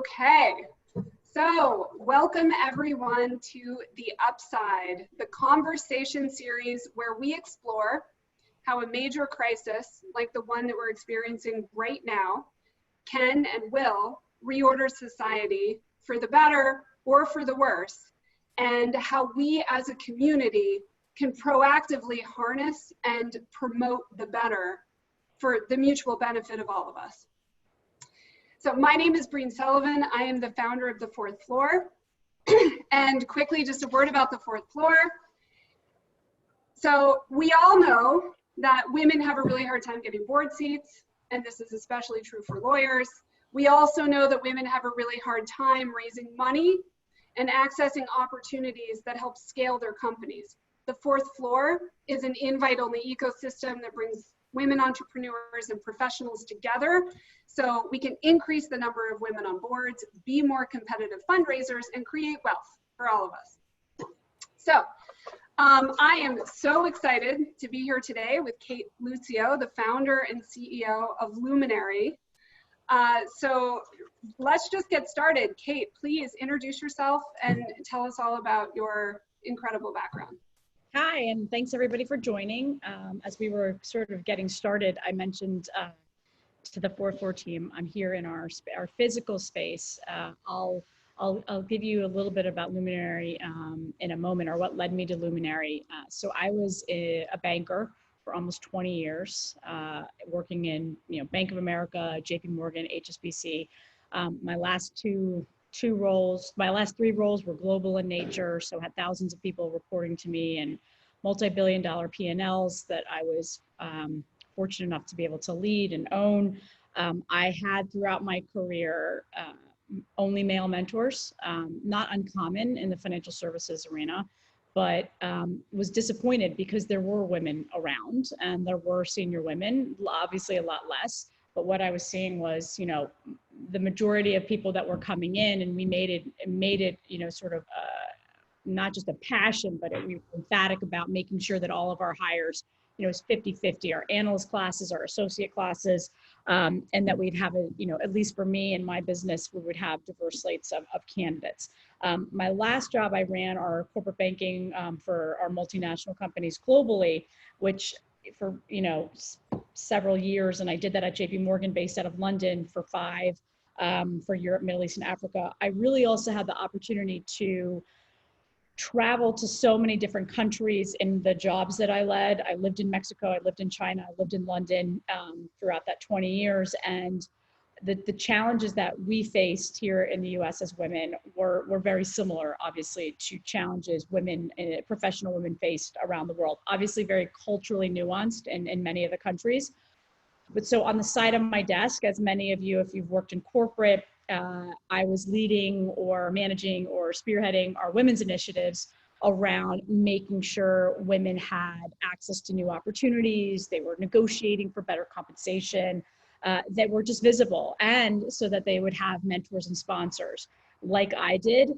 Okay, so welcome everyone to The Upside, the conversation series where we explore how a major crisis like the one that we're experiencing right now can and will reorder society for the better or for the worse, and how we as a community can proactively harness and promote the better for the mutual benefit of all of us. So my name is Breen Sullivan. I am the founder of The Fourth Floor. And quickly, just a word about The Fourth Floor. So we all know that women have a really hard time getting board seats, and this is especially true for lawyers. We also know that women have a really hard time raising money and accessing opportunities that help scale their companies. The Fourth Floor is an invite-only ecosystem that brings women entrepreneurs and professionals together so we can increase the number of women on boards, be more competitive fundraisers, and create wealth for all of us. So I am so excited to be here today with Cate Luzio, the founder and CEO of Luminary. So let's just get started. Cate, please introduce yourself and tell us all about your incredible background. Hi, and thanks everybody for joining. As we were sort of getting started, I mentioned to the Fourth Floor team, I'm here in our physical space. I'll give you a little bit about Luminary in a moment, or what led me to Luminary. So I was a banker for almost 20 years, working in Bank of America, JP Morgan, HSBC. My last three roles were global in nature, so had thousands of people reporting to me and multi-billion-dollar P&Ls that I was fortunate enough to be able to lead and own. I had throughout my career only male mentors, not uncommon in the financial services arena, but was disappointed because there were women around and there were senior women, obviously a lot less. But what I was seeing was, the majority of people that were coming in, and we made it, sort of not just a passion, but we were emphatic about making sure that all of our hires, is 50-50, our analyst classes, our associate classes, and that we'd have at least for me and my business, we would have diverse slates of candidates. My last job, I ran our corporate banking for our multinational companies globally, which for several years, and I did that at JP Morgan, based out of London, for 5 for Europe, Middle East, and Africa. I really also had the opportunity to travel to so many different countries in the jobs that I led. I lived in Mexico, I lived in China, I lived in London throughout that 20 years, and the challenges that we faced here in the US as women were very similar, obviously, to challenges professional women faced around the world. Obviously very culturally nuanced in many of the countries. But so on the side of my desk, as many of you, if you've worked in corporate, I was leading or managing or spearheading our women's initiatives around making sure women had access to new opportunities. They were negotiating for better compensation, that were just visible, and so that they would have mentors and sponsors like I did,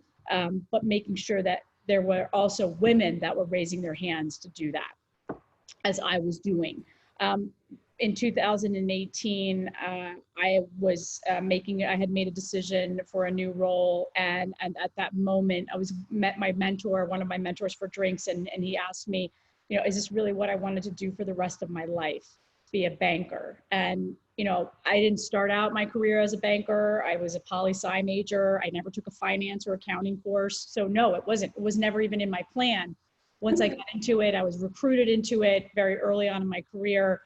but making sure that there were also women that were raising their hands to do that, as I was doing. In 2018, I had made a decision for a new role, and at that moment, I met my mentor, one of my mentors, for drinks, and he asked me, is this really what I wanted to do for the rest of my life, be a banker? And I didn't start out my career as a banker. I was a poli-sci major. I never took a finance or accounting course, so no, it was never even in my plan. Once I got into it, I was recruited into it very early on in my career.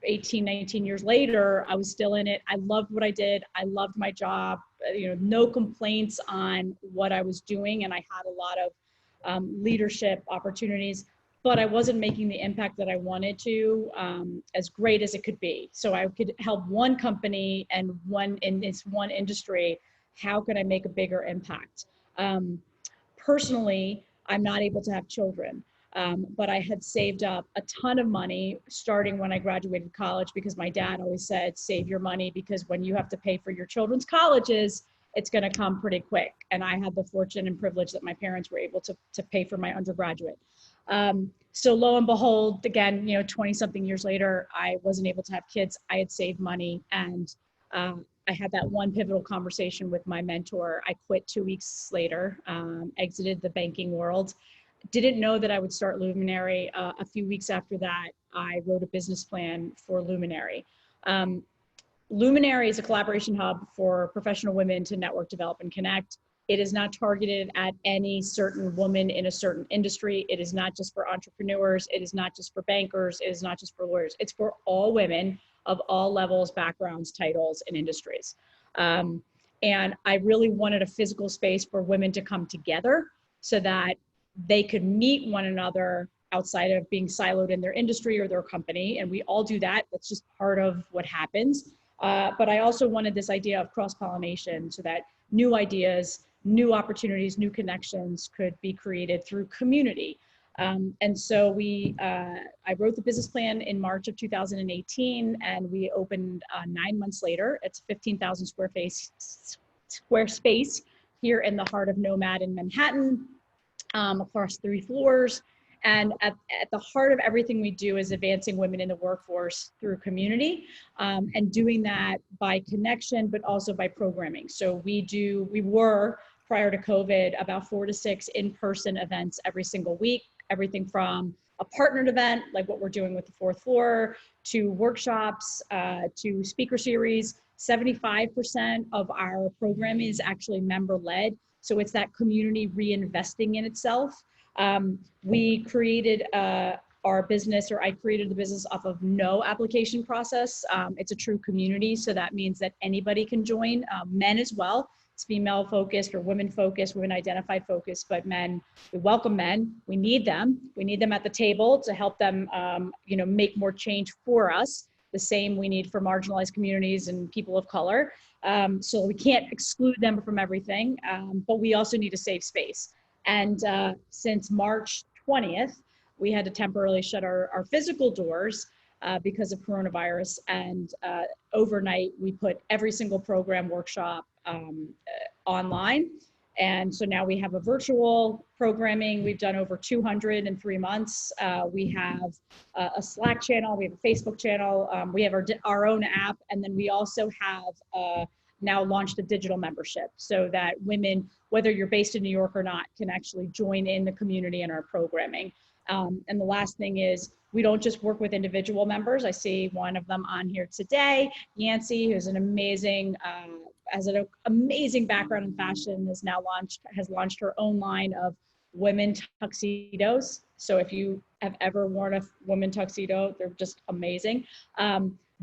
18, 19 years later, I was still in it. I loved what I did. I loved my job, no complaints on what I was doing. And I had a lot of leadership opportunities, but I wasn't making the impact that I wanted to, as great as it could be. So I could help one company and in this one industry. How could I make a bigger impact? Personally, I'm not able to have children. But I had saved up a ton of money starting when I graduated college, because my dad always said, save your money, because when you have to pay for your children's colleges, it's going to come pretty quick. And I had the fortune and privilege that my parents were able to pay for my undergraduate. So lo and behold, again, 20 something years later, I wasn't able to have kids. I had saved money, and I had that one pivotal conversation with my mentor. I quit 2 weeks later, exited the banking world. Didn't know that I would start Luminary. A few weeks after that, I wrote a business plan for Luminary. Luminary is a collaboration hub for professional women to network, develop, and connect. It is not targeted at any certain woman in a certain industry. It is not just for entrepreneurs. It is not just for bankers. It is not just for lawyers. It's for all women of all levels, backgrounds, titles, and industries. And I really wanted a physical space for women to come together so that they could meet one another outside of being siloed in their industry or their company. And we all do that. That's just part of what happens. But I also wanted this idea of cross-pollination so that new ideas, new opportunities, new connections could be created through community. And so I wrote the business plan in March of 2018, and we opened 9 months later. It's 15,000 square space here in the heart of Nomad in Manhattan, across 3 floors. And at the heart of everything we do is advancing women in the workforce through community, and doing that by connection, but also by programming. So we were, prior to COVID, about 4 to 6 in-person events every single week, everything from a partnered event, like what we're doing with the 4th floor, to workshops, to speaker series. 75% of our programming is actually member-led. So it's that community reinvesting in itself. We created our business, or I created the business off of no application process. It's a true community. So that means that anybody can join, men as well. It's female focused or women focused, women identified focused, but men, we welcome men. We need them. We need them at the table to help them, make more change for us. The same we need for marginalized communities and people of color. So we can't exclude them from everything, but we also need a safe space. And since March 20th, we had to temporarily shut our physical doors because of coronavirus. And overnight, we put every single program workshop online. And so now we have a virtual programming. We've done over 200 in 3 months. We have a Slack channel. We have a Facebook channel. We have our own app. And then we also have now launched a digital membership so that women, whether you're based in New York or not, can actually join in the community and our programming. And the last thing is, we don't just work with individual members. I see one of them on here today, Yancy, who's an amazing, has an amazing background in fashion, has launched her own line of women tuxedos. So if you have ever worn a women tuxedo, they're just amazing.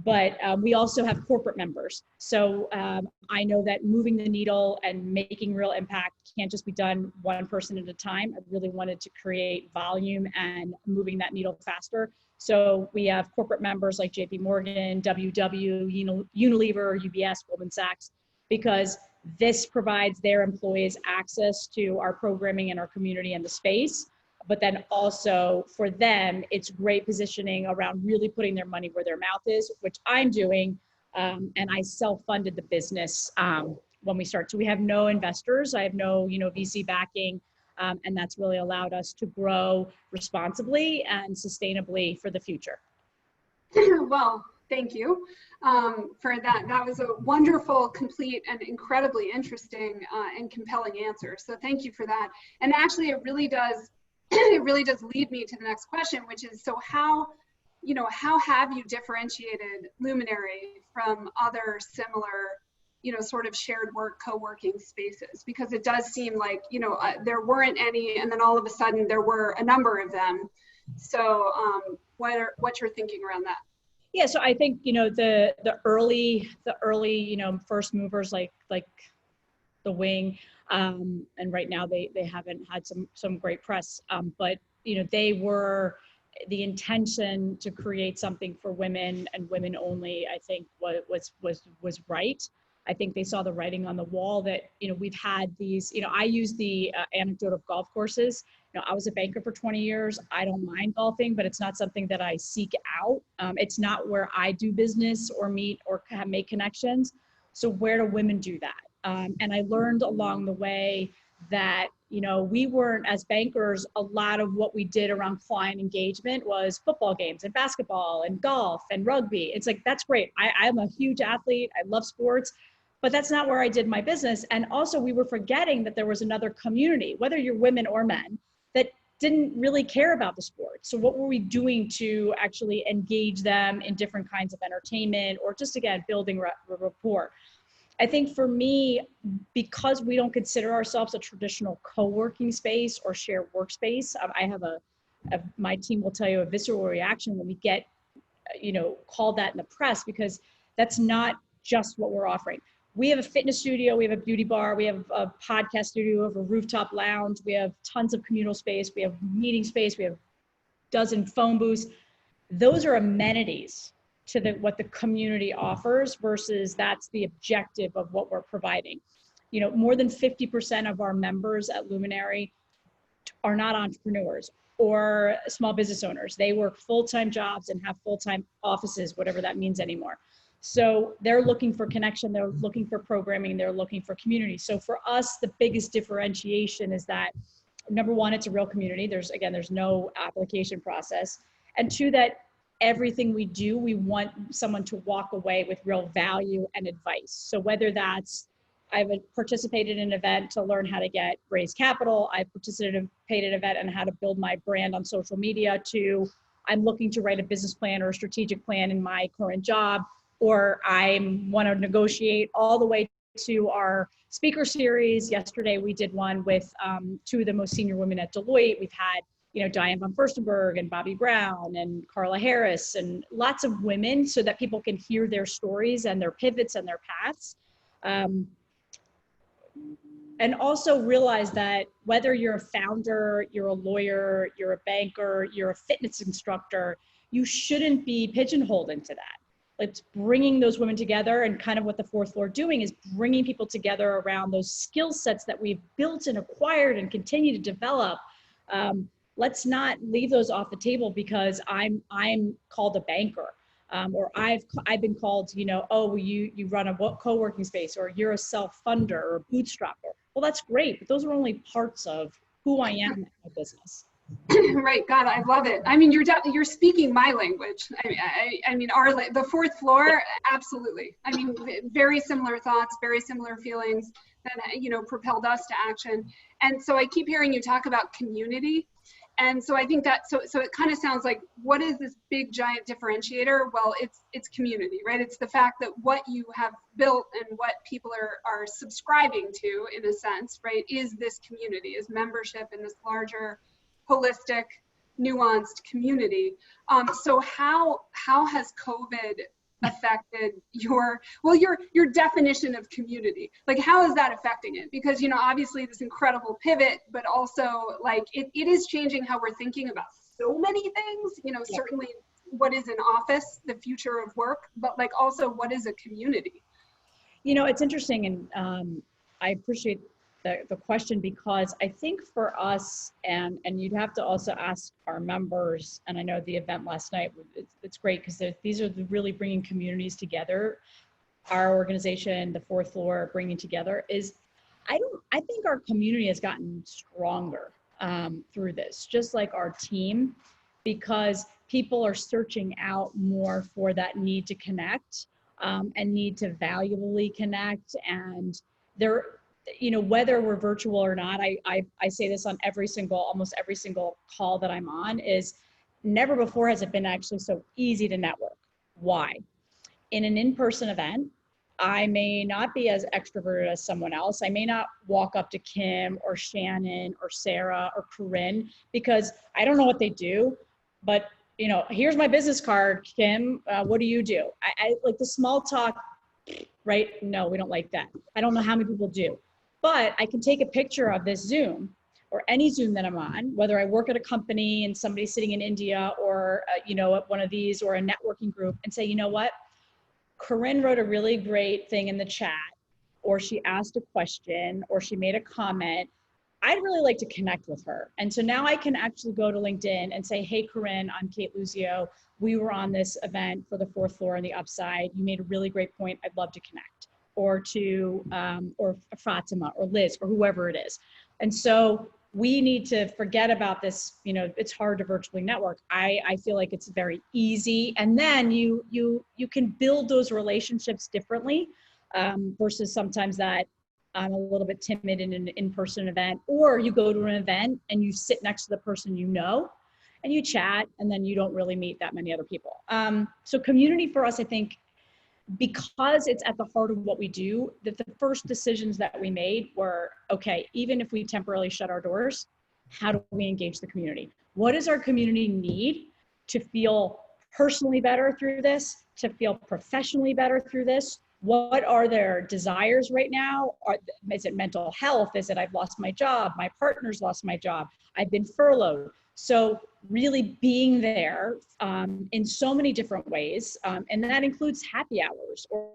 But we also have corporate members. So I know that moving the needle and making real impact can't just be done one person at a time. I really wanted to create volume and moving that needle faster. So we have corporate members like JP Morgan, WW, Unilever, UBS, Goldman Sachs, because this provides their employees access to our programming and our community and the space. But then also for them, it's great positioning around really putting their money where their mouth is, which I'm doing. And I self-funded the business when we start. So we have no investors. I have no, VC backing. And that's really allowed us to grow responsibly and sustainably for the future. Well, thank you for that. That was a wonderful, complete, and incredibly interesting and compelling answer. So thank you for that. And actually, it really does lead me to the next question, which is, so how have you differentiated Luminary from other similar, sort of shared work, co-working spaces? Because it does seem like, there weren't any, and then all of a sudden there were a number of them. So what's your thinking around that? Yeah, so I think, the early, first movers like the Wing, and right now they haven't had some great press, but they were the intention to create something for women and women only. I think was right. I think they saw the writing on the wall that we've had these. I use the anecdote of golf courses. I was a banker for 20 years. I don't mind golfing, but it's not something that I seek out. It's not where I do business or meet or make connections. So where do women do that? And I learned along the way that, we weren't, as bankers, a lot of what we did around client engagement was football games and basketball and golf and rugby. It's like, that's great. I'm a huge athlete. I love sports, but that's not where I did my business. And also we were forgetting that there was another community, whether you're women or men, that didn't really care about the sport. So what were we doing to actually engage them in different kinds of entertainment, or just, again, building rapport? I think for me, because we don't consider ourselves a traditional co-working space or shared workspace, I have my team will tell you, a visceral reaction when we get, called that in the press, because that's not just what we're offering. We have a fitness studio, we have a beauty bar, we have a podcast studio, we have a rooftop lounge, we have tons of communal space, we have meeting space, we have dozen phone booths. Those are amenities to what the community offers, versus that's the objective of what we're providing. More than 50% of our members at Luminary are not entrepreneurs or small business owners. They work full-time jobs and have full-time offices, whatever that means anymore. So they're looking for connection, they're looking for programming, they're looking for community. So for us, the biggest differentiation is that, number one, it's a real community. There's no application process. And two, that everything we do, we want someone to walk away with real value and advice. So whether that's, I've participated in an event to learn how to raise capital, I've participated in an event on how to build my brand on social media, to I'm looking to write a business plan or a strategic plan in my current job, or I want to negotiate, all the way to our speaker series. Yesterday, we did one with two of the most senior women at Deloitte. We've had, Diane von Furstenberg and Bobby Brown and Carla Harris, and lots of women, so that people can hear their stories and their pivots and their paths. And also realize that whether you're a founder, you're a lawyer, you're a banker, you're a fitness instructor, you shouldn't be pigeonholed into that. It's bringing those women together, and kind of what the fourth floor doing is bringing people together around those skill sets that we've built and acquired and continue to develop. Let's not leave those off the table because I'm called a banker, or I've been called, oh, you run a co-working space, or you're a self-funder or a bootstrapper. Well, that's great, but those are only parts of who I am in my business. Right. God, I love it. I mean, you're speaking my language. I mean, the fourth floor, absolutely. I mean, very similar thoughts, very similar feelings that, propelled us to action. And so I keep hearing you talk about community. And so I think that, so it kind of sounds like, what is this big giant differentiator? Well, it's community, right? It's the fact that what you have built and what people are subscribing to, in a sense, right, is this community, is membership in this larger, holistic, nuanced community. So how has COVID affected your definition of community? Like, how is that affecting it? Because, obviously this incredible pivot, but also like it is changing how we're thinking about so many things, yeah. Certainly what is an office, the future of work, but like also what is a community? It's interesting, and I appreciate the question, because I think for us, and you'd have to also ask our members, and I know the event last night, it's great because these are really bringing communities together. Our organization, the fourth floor, bringing together is, I think our community has gotten stronger through this, just like our team, because people are searching out more for that need to connect and need to valuably connect. And they're, whether we're virtual or not, I say this on almost every single call that I'm on, is never before has it been actually so easy to network. Why? In an in-person event, I may not be as extroverted as someone else. I may not walk up to Kim or Shannon or Sarah or Corinne because I don't know what they do, but here's my business card, Kim, what do you do? I like the small talk, right? No, we don't like that. I don't know how many people do. But I can take a picture of this Zoom or any Zoom that I'm on, whether I work at a company and somebody's sitting in India, or, at one of these, or a networking group, and say, you know what? Corinne wrote a really great thing in the chat, or she asked a question, or she made a comment. I'd really like to connect with her. And so now I can actually go to LinkedIn and say, hey, Corinne, I'm Cate Luzio. We were on this event for the fourth floor on the upside. You made a really great point. I'd love to connect. Or to, or Fatima or Liz or whoever it is. And so we need to forget about this, it's hard to virtually network. I feel like it's very easy. And then you can build those relationships differently. versus sometimes that I'm a little bit timid in an in-person event, or you go to an event and you sit next to the person you know and you chat, and then you don't really meet that many other people. So community for us, I think, because it's at the heart of what we do, that the first decisions that we made were, okay, even if we temporarily shut our doors, how do we engage the community? What does our community need to feel personally better through this, to feel professionally better through this? What are their desires right now? Is it mental health? Is it I've lost my job? My partner's lost my job. I've been furloughed. So really being there in so many different ways. And that includes happy hours or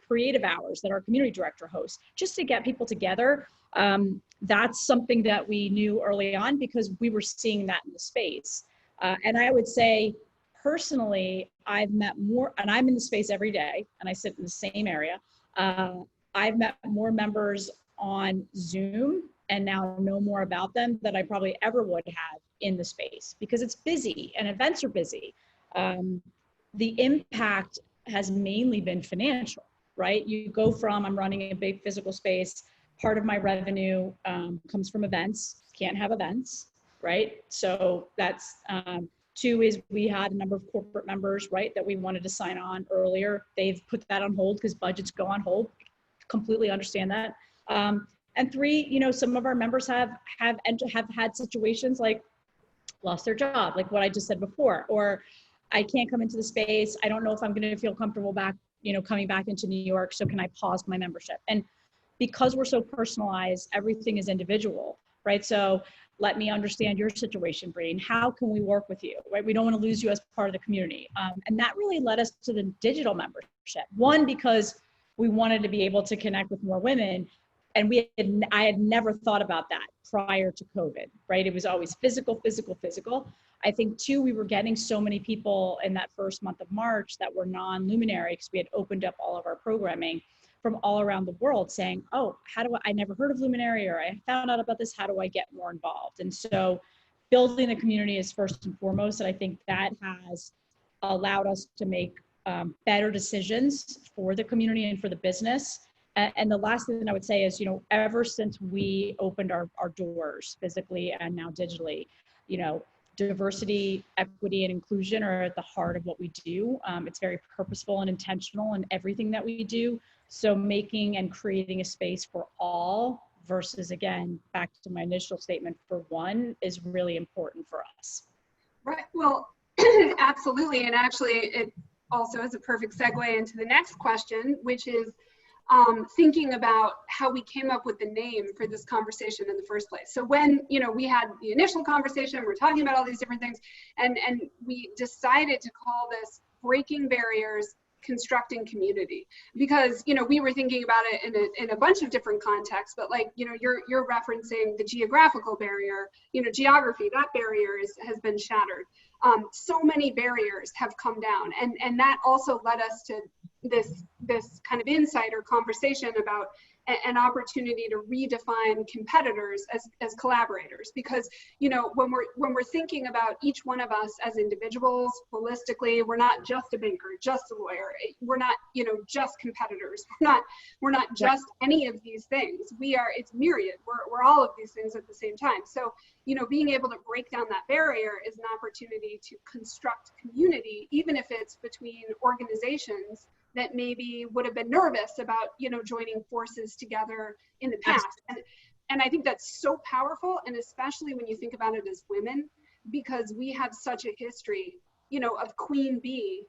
creative hours that our community director hosts, just to get people together. That's something that we knew early on because we were seeing that in the space. And I would say, personally, I've met more, and I'm in the space every day, and I sit in the same area. I've met more members on Zoom and now know more about them than I probably ever would have in the space because it's busy and events are busy. The impact has mainly been financial, right? You go from, I'm running a big physical space, part of my revenue comes from events, can't have events, right? So that's, two is we had a number of corporate members, right, that we wanted to sign on earlier. They've put that on hold because budgets go on hold. Completely understand that. And three, you know, some of our members have had situations like lost their job, like what I just said before, or I can't come into the space. I don't know if I'm going to feel comfortable back, you know, coming back into New York. So can I pause my membership? And because we're so personalized, everything is individual, right? So let me understand your situation, Breen. How can we work with you, right? We don't want to lose you as part of the community. And that really led us to the digital membership. One, because we wanted to be able to connect with more women. And I had never thought about that prior to COVID, right? It was always physical, physical, physical. I think two, we were getting so many people in that first month of March that were non-Luminary because we had opened up all of our programming from all around the world saying, oh, I never heard of Luminary, or I found out about this, how do I get more involved? And so building the community is first and foremost, and I think that has allowed us to make better decisions for the community and for the business. And the last thing I would say is, you know, ever since we opened our doors physically and now digitally, you know, diversity, equity, and inclusion are at the heart of what we do. It's very purposeful and intentional in everything that we do. So making and creating a space for all versus, again, back to my initial statement, for one is really important for us. Right, well, absolutely. And actually, it also is a perfect segue into the next question, which is thinking about how we came up with the name for this conversation in the first place. So when, you know, we had the initial conversation, we're talking about all these different things, and we decided to call this Breaking Barriers, Constructing Community, because, you know, we were thinking about it in a bunch of different contexts, but like, you know, you're referencing the geographical barrier, you know, geography, that barrier has been shattered. So many barriers have come down, and that also led us to this kind of insight or conversation about an opportunity to redefine competitors as collaborators, because, you know, when we're thinking about each one of us as individuals holistically, we're not just a banker, just a lawyer, we're not, you know, just competitors, we're not just any of these things. It's myriad, we're all of these things at the same time. So, you know, being able to break down that barrier is an opportunity to construct community, even if it's between organizations that maybe would have been nervous about, you know, joining forces together in the past. And I think that's so powerful, and especially when you think about it as women, because we have such a history, you know, of queen bee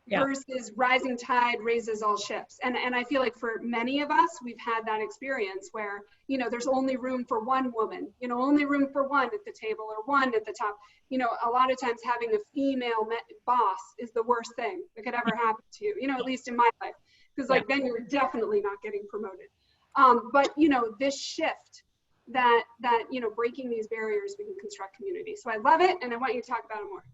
versus rising tide raises all ships. And I feel like for many of us, we've had that experience where, you know, there's only room for one woman, you know, only room for one at the table or one at the top. You know, a lot of times having a female boss is the worst thing that could ever happen to you, you know, at least in my life, because like then you're definitely not getting promoted. But, you know, this shift that, you know, breaking these barriers, we can construct community. So I love it, and I want you to talk about it more.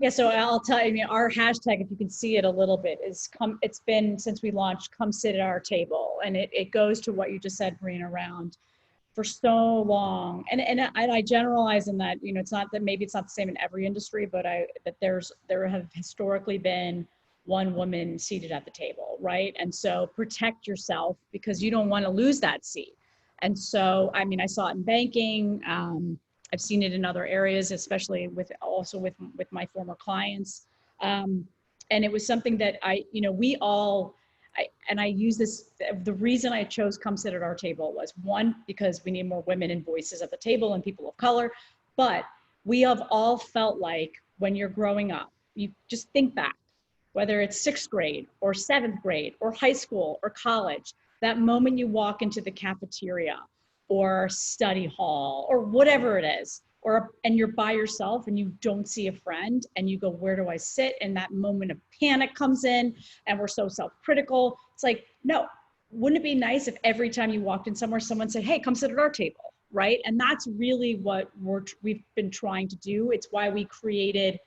Yeah, so I'll tell you, our hashtag, if you can see it a little bit, is it's been, since we launched, come sit at our table. And it goes to what you just said, Breen, around for so long. And I generalize in that, you know, it's not that maybe it's not the same in every industry, but there have historically been one woman seated at the table, right? And so protect yourself because you don't want to lose that seat. And so, I mean, I saw it in banking. I've seen it in other areas, especially with my former clients. And it was something that I use this, the reason I chose Come Sit at Our Table was, one, because we need more women and voices at the table and people of color, but we have all felt like when you're growing up, you just think back, whether it's 6th grade or 7th grade or high school or college, that moment you walk into the cafeteria or study hall or whatever it is, and you're by yourself and you don't see a friend and you go, where do I sit? And that moment of panic comes in and we're so self-critical. It's like, no, wouldn't it be nice if every time you walked in somewhere, someone said, hey, come sit at our table, right? And that's really what we've been trying to do. It's why we created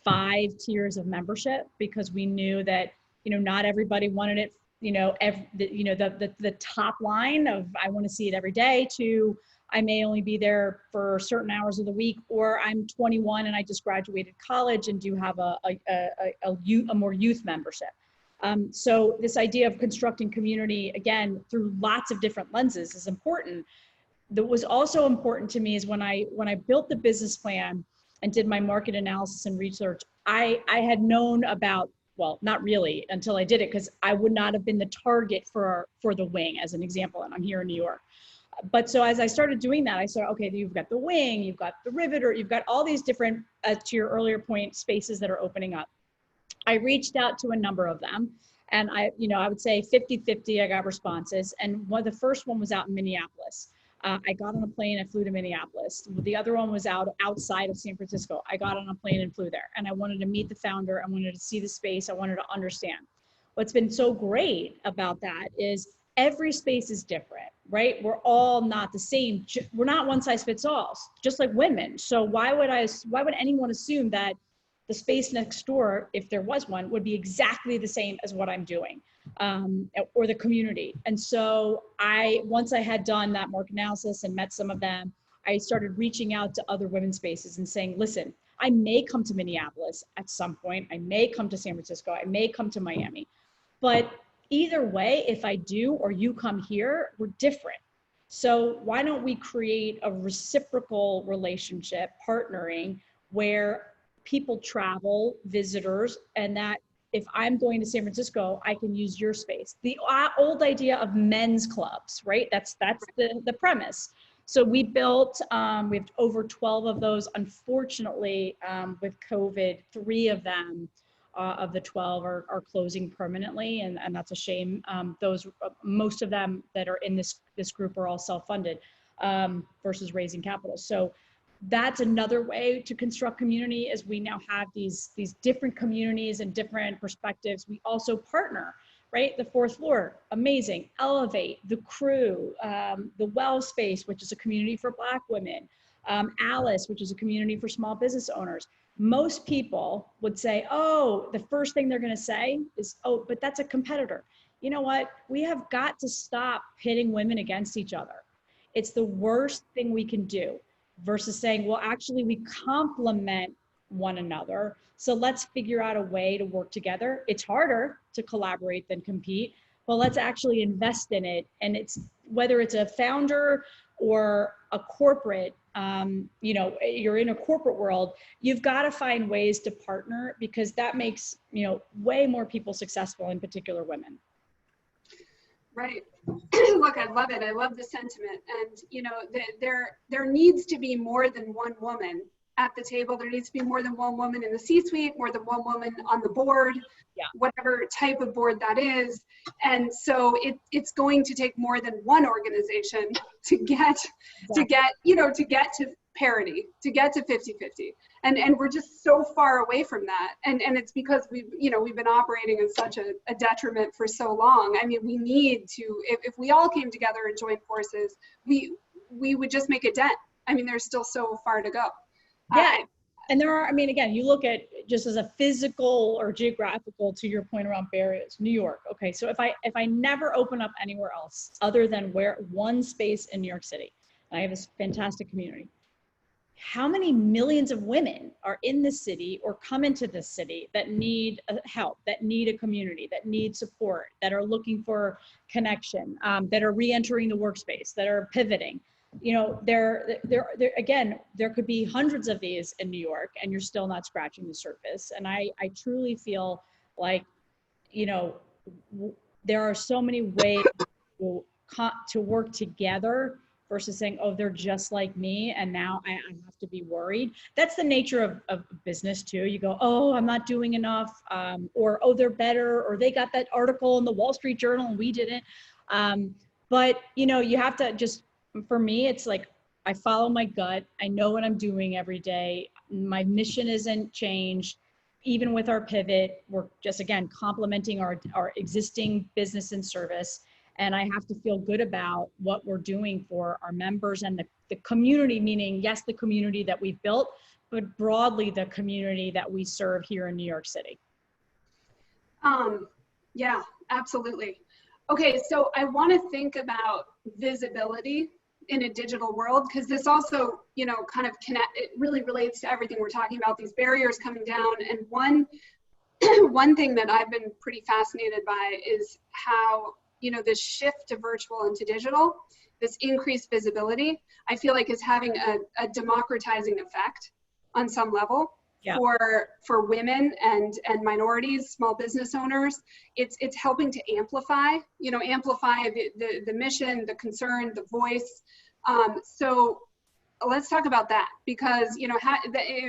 5 tiers of membership, because we knew that, not everybody wanted it, the top line of, I want to see it every day, to I may only be there for certain hours of the week, or I'm 21 and I just graduated college and do have a more youth membership. So this idea of constructing community, again, through lots of different lenses is important. That was also important to me is when I built the business plan and did my market analysis and research, I had known about, well, not really until I did it, because I would not have been the target for the wing, as an example, and I'm here in New York. But so as I started doing that, I saw, okay, you've got the wing, you've got the riveter, you've got all these different, to your earlier point, spaces that are opening up. I reached out to a number of them, and I would say 50-50, I got responses. And the first one was out in Minneapolis. I got on a plane and flew to Minneapolis. The other one was outside of San Francisco. I got on a plane and flew there, and I wanted to meet the founder. I wanted to see the space. I wanted to understand. What's been so great about that is every space is different, right? We're all not the same. We're not one size fits all, just like women. So why would anyone assume that the space next door, if there was one, would be exactly the same as what I'm doing, or the community? And so once I had done that market analysis and met some of them, I started reaching out to other women's spaces and saying, listen, I may come to Minneapolis at some point. I may come to San Francisco. I may come to Miami. But either way, if I do, or you come here, we're different. So why don't we create a reciprocal relationship, partnering, where people travel, visitors, and that if I'm going to San Francisco, I can use your space. The old idea of men's clubs, right? That's the premise. So we built, we have over 12 of those. Unfortunately, with COVID, 3 of them, of the 12 are closing permanently, and that's a shame. Most of them that are in this group are all self-funded versus raising capital. So that's another way to construct community, is we now have these different communities and different perspectives. We also partner, right? The 4th floor, amazing. Elevate, the crew, the Well Space, which is a community for Black women, Alice, which is a community for small business owners. Most people would say, oh, the first thing they're going to say is, oh, but that's a competitor. You know what? We have got to stop pitting women against each other. It's the worst thing we can do, versus saying, well, actually, we complement one another. So let's figure out a way to work together. It's harder to collaborate than compete, but let's actually invest in it. And it's whether it's a founder or a corporate, you're in a corporate world, you've got to find ways to partner, because that makes, way more people successful, in particular women. Right. Look, I love it. I love the sentiment. And, there needs to be more than one woman at the table. There needs to be more than one woman in the C-suite, more than one woman on the board, whatever type of board that is. And so it's going to take more than one organization to get to parity, to get to 50-50. And we're just so far away from that. And it's because we've been operating in such a detriment for so long. I mean, we need to, if we all came together and joined forces, we would just make a dent. I mean, there's still so far to go. Yeah. And there are, again, you look at just as a physical or geographical, to your point around barriers, New York. Okay. So if I never open up anywhere else other than one space in New York City, and I have this fantastic community, how many millions of women are in this city or come into this city that need help, that need a community, that need support, that are looking for connection, that are re-entering the workspace, that are pivoting. You know, again, there could be hundreds of these in New York and you're still not scratching the surface. And I truly feel like, you know, there are so many ways to work together versus saying, oh, they're just like me and now I have to be worried. That's the nature of business too. You go, oh, I'm not doing enough, or, oh, they're better, or they got that article in the Wall Street Journal and we didn't. But, you know, you have to just, for me, it's like, I follow my gut. I know what I'm doing every day. My mission isn't changed. Even with our pivot, we're just, again, complementing our existing business and service. And I have to feel good about what we're doing for our members and the community, meaning, yes, the community that we've built, but broadly the community that we serve here in New York City. Yeah, absolutely. Okay, so I want to think about visibility in a digital world, because this also, you know, kind of it really relates to everything we're talking about, these barriers coming down. And one thing that I've been pretty fascinated by is how, you know, this shift to virtual and to digital, this increased visibility, I feel like is having a democratizing effect on some level. Yeah. For women and minorities, small business owners. It's helping to amplify the mission, the concern, the voice. So let's talk about that, because, you know,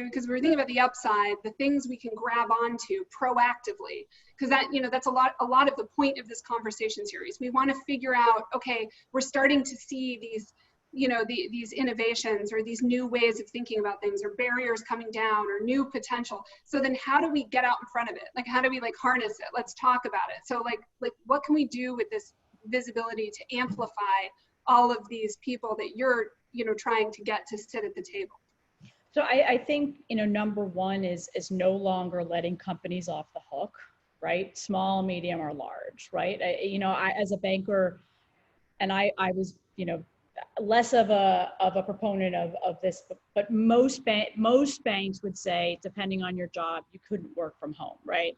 because we're thinking about the upside, the things we can grab onto proactively, because that, you know, that's a lot of the point of this conversation series. We want to figure out, okay, we're starting to see these, you know, these innovations or these new ways of thinking about things, or barriers coming down, or new potential. So then how do we get out in front of it? Like, how do we like harness it? Let's talk about it. So like what can we do with this visibility to amplify all of these people that you're, you know, trying to get to sit at the table? So I think, you know, number one is no longer letting companies off the hook, right? Small, medium, or large, right? I as a banker, and I was, you know, less of a proponent of this, but most banks would say, depending on your job, you couldn't work from home, right?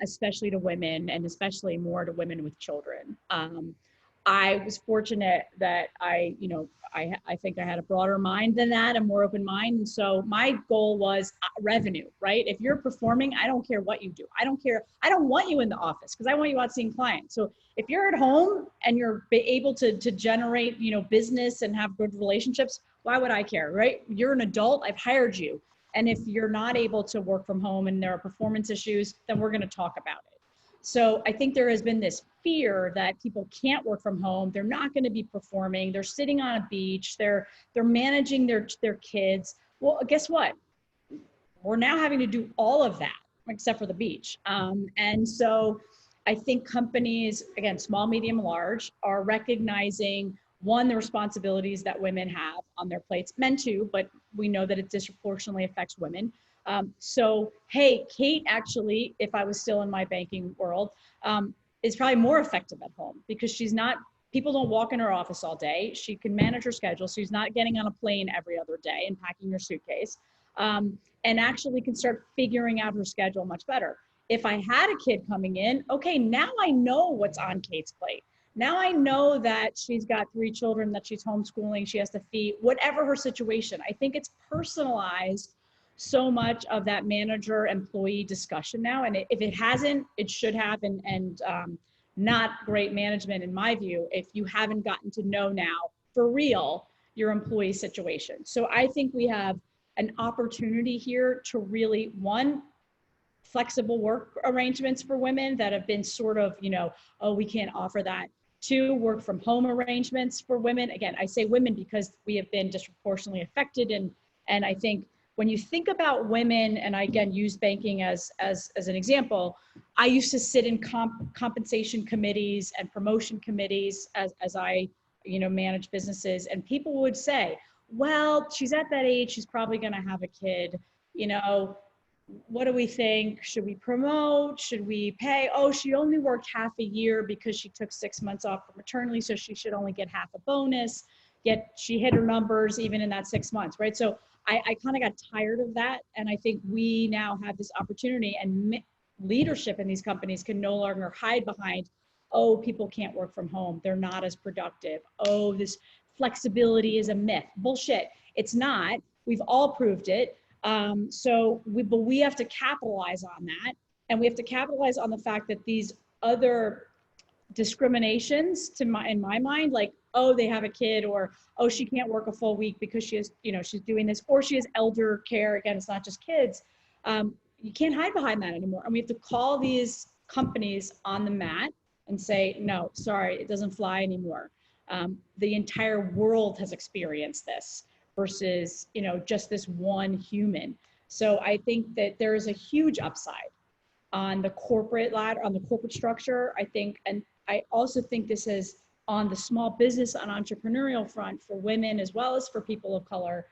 Especially to women, and especially more to women with children. I was fortunate that I think I had a broader mind than that, a more open mind. And so my goal was revenue, right? If you're performing, I don't care what you do. I don't care. I don't want you in the office because I want you out seeing clients. So if you're at home and you're able to generate, you know, business and have good relationships, why would I care, right? You're an adult, I've hired you. And if you're not able to work from home and there are performance issues, then we're going to talk about it. So I think there has been this fear that people can't work from home. They're not going to be performing. They're sitting on a beach. They're managing their kids. Well, guess what? We're now having to do all of that except for the beach. And so I think companies, again, small, medium, large, are recognizing, one, the responsibilities that women have on their plates, men too, but we know that it disproportionately affects women. So, hey, Cate, actually, if I was still in my banking world, is probably more effective at home because people don't walk in her office all day. She can manage her schedule. So she's not getting on a plane every other day and packing her suitcase, and actually can start figuring out her schedule much better. If I had a kid coming in, okay, now I know what's on Cate's plate. Now I know that she's got 3 children that she's homeschooling, she has to feed, whatever her situation. I think it's personalized so much of that manager-employee discussion now. And if it hasn't, it should have, and not great management, in my view, if you haven't gotten to know now, for real, your employee situation. So I think we have an opportunity here to really, one, flexible work arrangements for women that have been sort of, you know, oh, we can't offer that. 2, work from home arrangements for women. Again, I say women because we have been disproportionately affected. And I think when you think about women, and I again use banking as an example, I used to sit in compensation committees and promotion committees as I, you know, manage businesses, and people would say, well, she's at that age, she's probably going to have a kid, you know, what do we think? Should we promote? Should we pay? Oh, she only worked half a year because she took 6 months off for maternity, so she should only get half a bonus, yet she hit her numbers even in that 6 months, right? So I kind of got tired of that. And I think we now have this opportunity, and leadership in these companies can no longer hide behind, oh, people can't work from home, they're not as productive, oh, this flexibility is a myth. Bullshit. It's not. We've all proved it. But we have to capitalize on that. And we have to capitalize on the fact that these other discriminations, in my mind, like, oh, they have a kid, or oh, she can't work a full week because she is, she's doing this, or she has elder care. Again, it's not just kids. You can't hide behind that anymore. And we have to call these companies on the mat and say, no, sorry, it doesn't fly anymore. The entire world has experienced this versus, just this one human. So I think that there is a huge upside on the corporate ladder, on the corporate structure, I think. And I also think this is on the small business and entrepreneurial front for women as well as for people of color.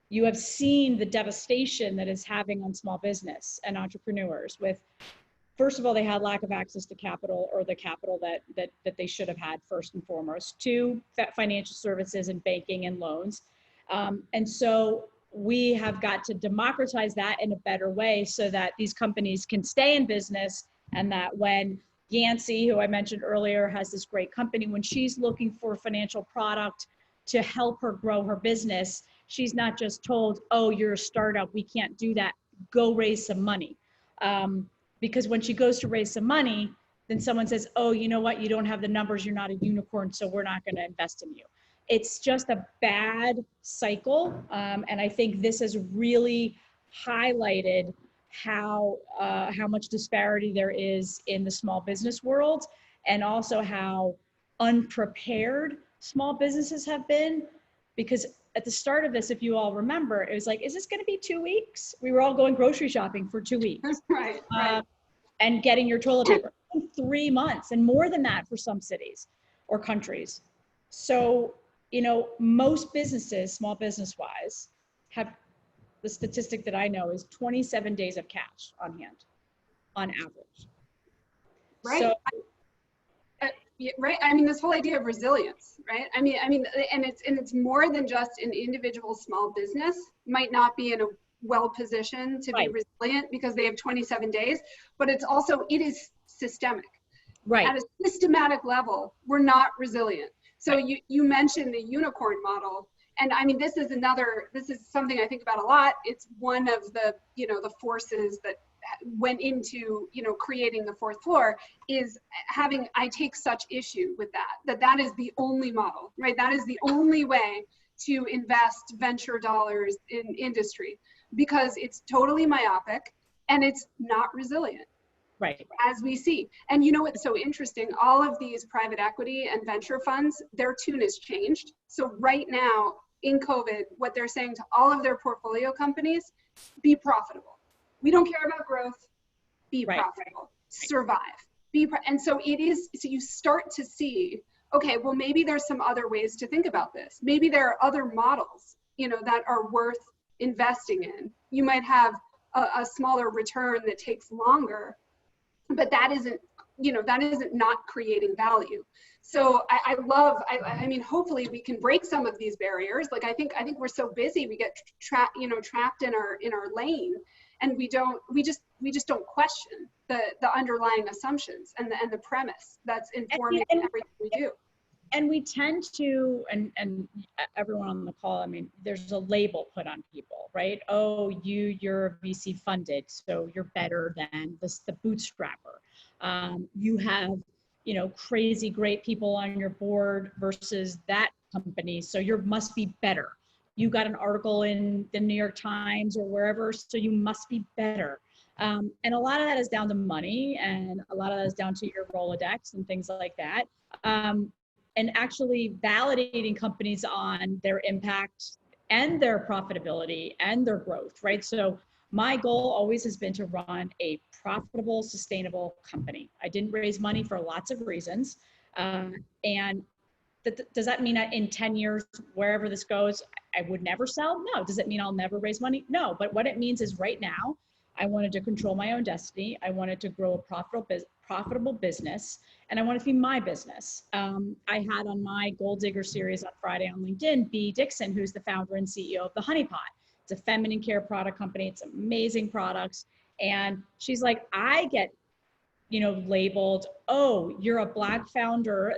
You have seen the devastation that it's having on small business and entrepreneurs with, first of all, they had lack of access to capital, or the capital that they should have had first and foremost. Two, financial services and banking and loans. And so we have got to democratize that in a better way so that these companies can stay in business, and that when Yancy, who I mentioned earlier, has this great company, when she's looking for a financial product to help her grow her business, she's not just told, oh, you're a startup, we can't do that, go raise some money. Because when she goes to raise some money, then someone says, oh, you know what, you don't have the numbers, you're not a unicorn, so we're not going to invest in you. It's just a bad cycle. And I think this has really highlighted how much disparity there is in the small business world, and also how unprepared small businesses have been. Because at the start of this, if you all remember, it was like, is this going to be 2 weeks? We were all going grocery shopping for 2 weeks. Right. And getting your toilet paper. 3 months, and more than that for some cities or countries. So, most businesses, small business wise, have, the statistic that I know is 27 days of cash on hand on average. Right. So, right. I mean, this whole idea of resilience, right? I mean, and it's more than just an individual small business might not be in a well positioned to be resilient because they have 27 days, but it is systemic. Right. At a systematic level, we're not resilient. So you mentioned the unicorn model. And I mean, this is something I think about a lot. It's one of the, the forces that went into, creating the fourth floor is I take such issue with that is the only model, right? That is the only way to invest venture dollars in industry, because it's totally myopic and it's not resilient. Right. As we see. And what's so interesting, all of these private equity and venture funds, their tune has changed. So right now in COVID, what they're saying to all of their portfolio companies, be profitable. We don't care about growth, be profitable, survive. And so so you start to see, okay, well, maybe there's some other ways to think about this. Maybe there are other models, that are worth investing in. You might have a smaller return that takes longer, but that isn't not creating value. So I mean, hopefully we can break some of these barriers. Like I think we're so busy, we get trapped in our lane, and we just don't question the underlying assumptions and the premise that's informing everything we do. And we tend to, and everyone on the call, I mean, there's a label put on people, right? Oh, you're VC funded, so you're better than the bootstrapper. You have, crazy great people on your board versus that company, so you must be better. You got an article in the New York Times or wherever, so you must be better. And a lot of that is down to money, and a lot of that is down to your Rolodex and things like that. And actually validating companies on their impact and their profitability and their growth, right? So my goal always has been to run a profitable, sustainable company. I didn't raise money for lots of reasons. And does that mean that in 10 years, wherever this goes, I would never sell? No. Does it mean I'll never raise money? No. But what it means is right now, I wanted to control my own destiny. I wanted to grow a profitable business, and I want it to be my business. I had on my Gold Digger series on Friday on LinkedIn, B. Dixon, who's the founder and CEO of The Honey Pot. It's a feminine care product company. It's amazing products. And she's like, I get, labeled, oh, you're a Black founder,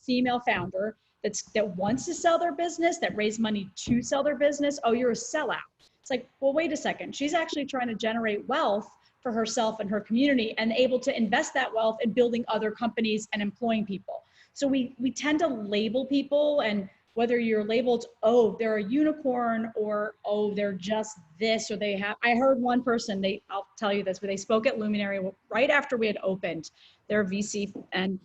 female founder that wants to sell their business, that raised money to sell their business. Oh, you're a sellout. It's like, well, wait a second. She's actually trying to generate wealth for herself and her community and able to invest that wealth in building other companies and employing people. So we tend to label people, and whether you're labeled, oh, they're a unicorn, or, oh, they're just this, or I heard one person, I'll tell you this, but they spoke at Luminary right after we had opened their VC, and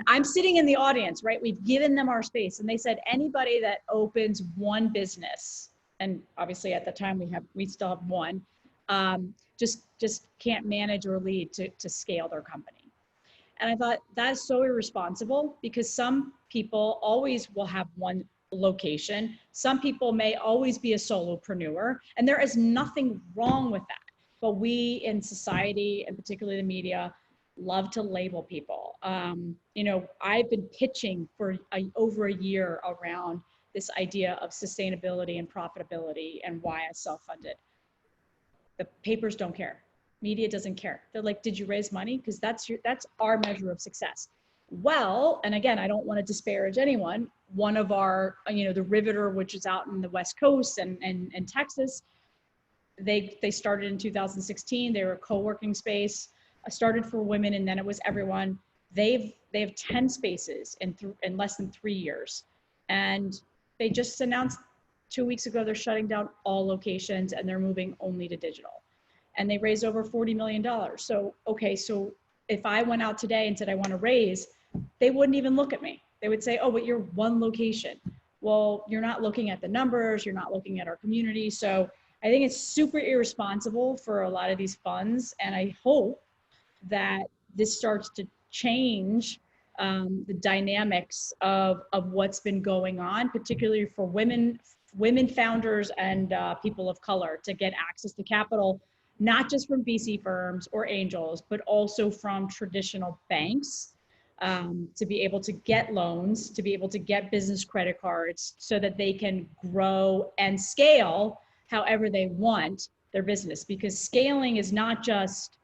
I'm sitting in the audience, right? We've given them our space, and they said, anybody that opens one business, and obviously at the time we still have one, just can't manage or lead to scale their company. And I thought that is so irresponsible, because some people always will have one location. Some people may always be a solopreneur, and there is nothing wrong with that. But we in society, and particularly the media, love to label people. I've been pitching for over a year around this idea of sustainability and profitability and why I self-funded. The papers don't care. Media doesn't care. They're like, did you raise money? Because that's our measure of success. Well, and again, I don't want to disparage anyone. One of our, the Riveter, which is out in the West Coast and Texas, they started in 2016. They were a co-working space. I started for women, and then it was everyone. They have 10 spaces in less than 3 years. And they just announced 2 weeks ago, they're shutting down all locations and they're moving only to digital. And they raised over $40 million. So if I went out today and said, I want to raise, they wouldn't even look at me. They would say, oh, but you're one location. Well, you're not looking at the numbers. You're not looking at our community. So I think it's super irresponsible for a lot of these funds. And I hope that this starts to change the dynamics of what's been going on, particularly for women founders and people of color, to get access to capital, not just from VC firms or angels, but also from traditional banks, to be able to get loans, to be able to get business credit cards so that they can grow and scale however they want their business. Because scaling is not just,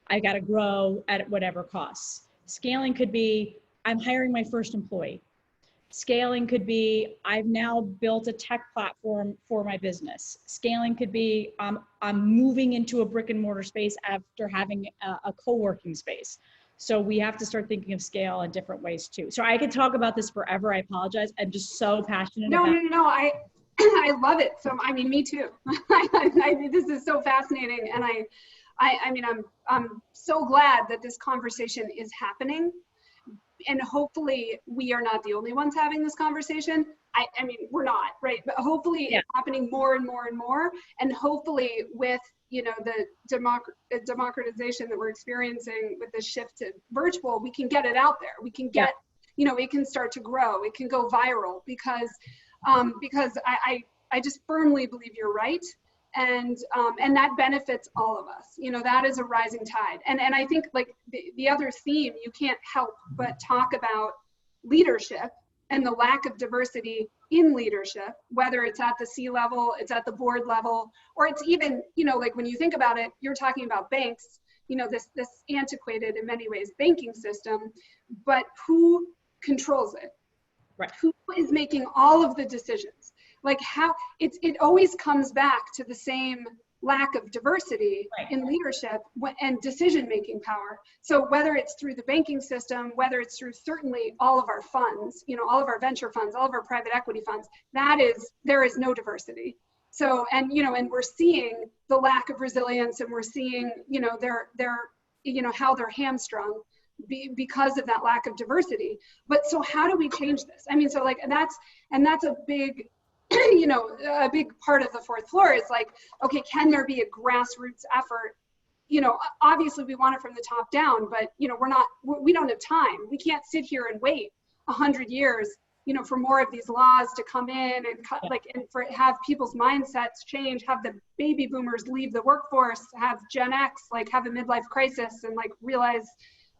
I got to grow at whatever costs. Scaling could be, I'm hiring my first employee. Scaling could be, I've now built a tech platform for my business. Scaling could be, I'm moving into a brick and mortar space after having a co-working space. So we have to start thinking of scale in different ways too. So I could talk about this forever. I apologize. I'm just so passionate about it. No. I love it. So, me too. This is so fascinating. And I'm so glad that this conversation is happening. And hopefully we are not the only ones having this conversation. We're not, right? But hopefully it's happening more and more and more. And hopefully with, the democratization that we're experiencing with this shift to virtual, we can get it out there. We can get, it can start to grow. It can go viral because I just firmly believe you're right. And that benefits all of us. That is a rising tide. And I think like the other theme, you can't help but talk about leadership and the lack of diversity in leadership, whether it's at the C-level, it's at the board level, or it's even, like when you think about it, you're talking about banks, this antiquated in many ways banking system, but who controls it? Right. Who is making all of the decisions? Like how it always comes back to the same lack of diversity in leadership and decision-making power. So whether it's through the banking system, whether it's through certainly all of our funds, all of our venture funds, all of our private equity funds, there is no diversity. So, and we're seeing the lack of resilience, and we're seeing, how they're hamstrung because of that lack of diversity. But so how do we change this? So like, that's a big, a big part of the fourth floor is like, okay, can there be a grassroots effort? Obviously we want it from the top down, but we don't have time. We can't sit here and wait 100 years, for more of these laws to come in and have people's mindsets change, have the baby boomers leave the workforce, have Gen X have a midlife crisis and realize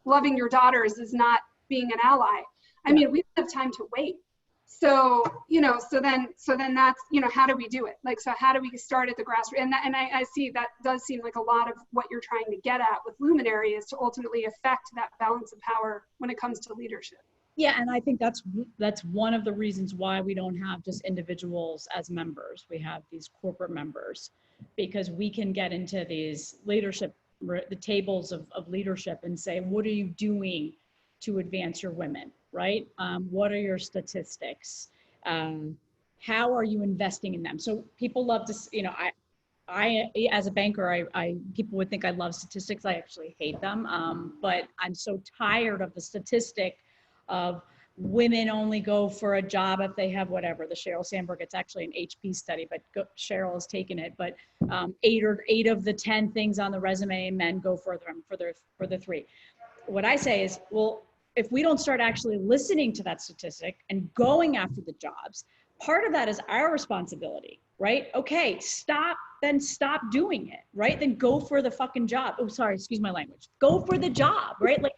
loving your daughters is not being an ally. I mean, we don't have time to wait. So, so then that's, how do we do it? Like, so how do we start at the grassroots? And I see that does seem like a lot of what you're trying to get at with Luminary is to ultimately affect that balance of power when it comes to leadership. Yeah, and I think that's one of the reasons why we don't have just individuals as members. We have these corporate members, because we can get into these leadership, the tables of leadership, and say, what are you doing to advance your women, right? What are your statistics? How are you investing in them? So people love to, I as a banker, people would think I love statistics. I actually hate them, but I'm so tired of the statistic of women only go for a job if they have whatever, the Sheryl Sandberg, it's actually an HP study, but Sheryl has taken it, but 8 of the 10 things on the resume, men go for them for the 3. What I say is, well, if we don't start actually listening to that statistic and going after the jobs, part of that is our responsibility, right? Okay, stop doing it, right? Then go for the fucking job. Oh, sorry, excuse my language. Go for the job, right? Like,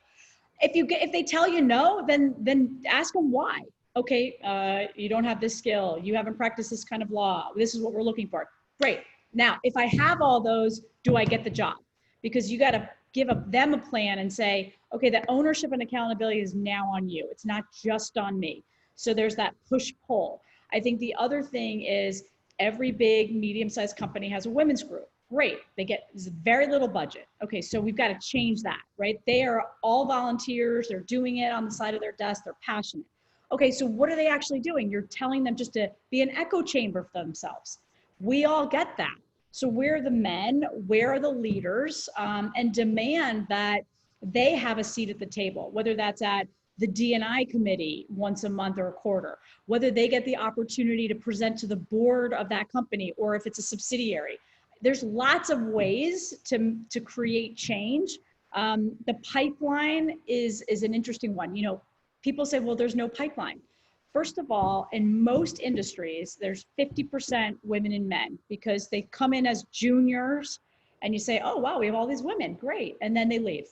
if they tell you no, then ask them why. Okay, you don't have this skill. You haven't practiced this kind of law. This is what we're looking for. Great. Now, if I have all those, do I get the job? Because you got to give them a plan and say, okay, the ownership and accountability is now on you. It's not just on me. So there's that push-pull. I think the other thing is every big medium-sized company has a women's group. Great, they get very little budget. Okay, so we've got to change that, right? They are all volunteers, they're doing it on the side of their desk, they're passionate. Okay, so what are they actually doing? You're telling them just to be an echo chamber for themselves. We all get that. So we're the men, we're the leaders, and demand that they have a seat at the table, whether that's at the D&I committee once a month or a quarter, whether they get the opportunity to present to the board of that company, or if it's a subsidiary. There's lots of ways to create change. The pipeline is an interesting one. People say, well, there's no pipeline. First of all, in most industries, there's 50% women and men, because they come in as juniors and you say, oh, wow, we have all these women, great. And then they leave.